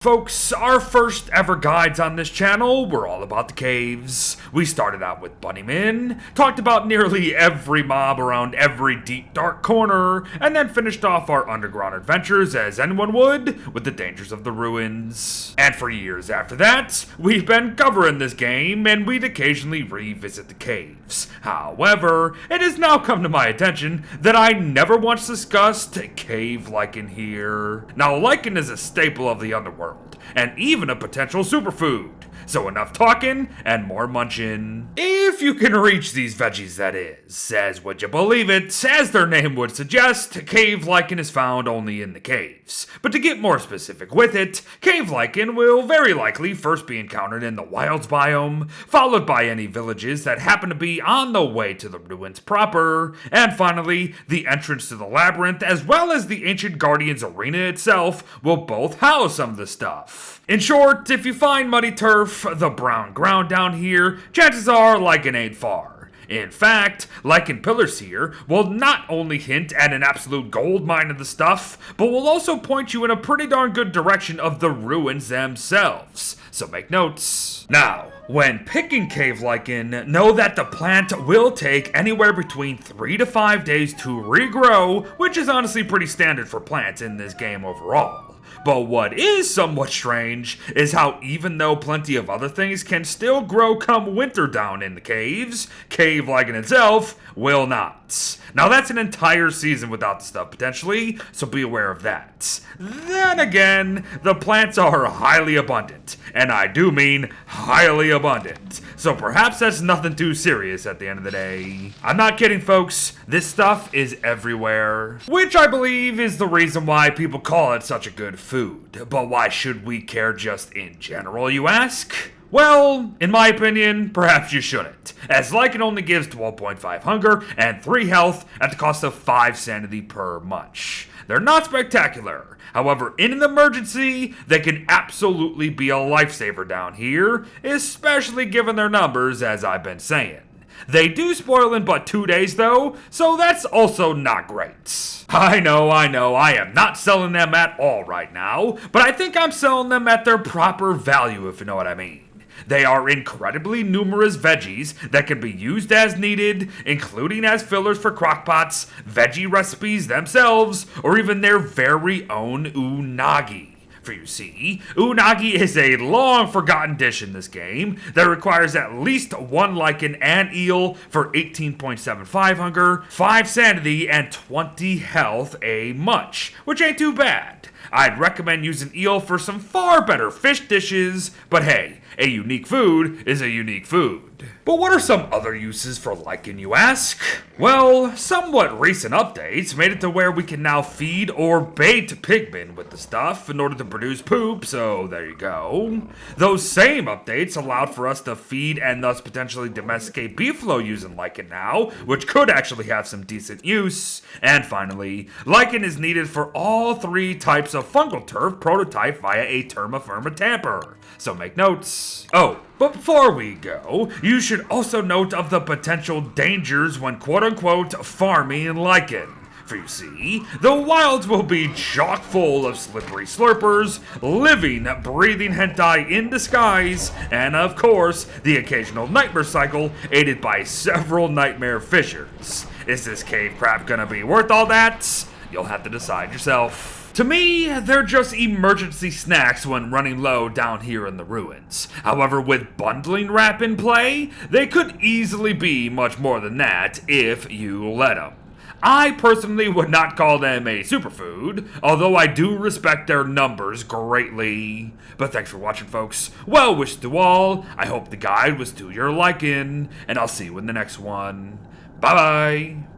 Folks, our first ever guides on this channel were all about the caves. We started out with Bunnymen, talked about nearly every mob around every deep dark corner, and then finished off our underground adventures as anyone would with the dangers of the ruins. And for years after that, we've been covering this game and we'd occasionally revisit the caves. However, it has now come to my attention that I never once discussed cave lichen here. Now, lichen is a staple of the underworld, and even a potential superfood. So enough talking and more munching. If you can reach these veggies, that is. As would you believe it, as their name would suggest, cave lichen is found only in the caves. But to get more specific with it, cave lichen will very likely first be encountered in the wilds biome, followed by any villages that happen to be on the way to the ruins proper, and finally, the entrance to the labyrinth as well as the ancient guardian's arena itself will both house some of the stuff. In short, if you find muddy turf, the brown ground down here, chances are lichen ain't far. In fact, lichen pillars here will not only hint at an absolute gold mine of the stuff, but will also point you in a pretty darn good direction of the ruins themselves. So make notes. Now, when picking cave lichen, know that the plant will take anywhere between 3 to 5 days to regrow, which is honestly pretty standard for plants in this game overall. But what is somewhat strange is how even though plenty of other things can still grow come winter down in the caves, cave lichen itself will not. Now that's an entire season without the stuff potentially, so be aware of that. Then again, the plants are highly abundant, and I do mean highly abundant. So perhaps that's nothing too serious at the end of the day. I'm not kidding, folks. This stuff is everywhere, which I believe is the reason why people call it such a good food. But why should we care just in general, you ask? Well, in my opinion, perhaps you shouldn't, as lichen only gives 12.5 hunger and 3 health at the cost of 5 sanity per munch. They're not spectacular. However, in an emergency, they can absolutely be a lifesaver down here, especially given their numbers, as I've been saying. They do spoil in but 2 days though, so that's also not great. I know, I am not selling them at all right now, but I think I'm selling them at their proper value, if you know what I mean. They are incredibly numerous veggies that can be used as needed, including as fillers for crockpots, veggie recipes themselves, or even their very own unagi. For you see, unagi is a long forgotten dish in this game that requires at least 1 lichen and eel for 18.75 hunger, 5 sanity, and 20 health a munch, which ain't too bad. I'd recommend using eel for some far better fish dishes, but hey, a unique food is a unique food. But what are some other uses for lichen, you ask? Well, somewhat recent updates made it to where we can now feed or bait pigmen with the stuff in order to produce poop, so there you go. Those same updates allowed for us to feed and thus potentially domesticate beefalo using lichen now, which could actually have some decent use. And finally, lichen is needed for all 3 types of fungal turf prototyped via a terma firma tamper, so make notes. Oh, but before we go, you should also note of the potential dangers when quote-unquote farming lichen. For you see, the wilds will be chock full of slippery slurpers, living, breathing hentai in disguise, and of course, the occasional nightmare cycle aided by several nightmare fissures. Is this cave crap gonna be worth all that? You'll have to decide yourself. To me, they're just emergency snacks when running low down here in the ruins. However, with bundling wrap in play, they could easily be much more than that if you let them. I personally would not call them a superfood, although I do respect their numbers greatly. But thanks for watching, folks. Well wishes to all. I hope the guide was to your liking, and I'll see you in the next one. Bye-bye.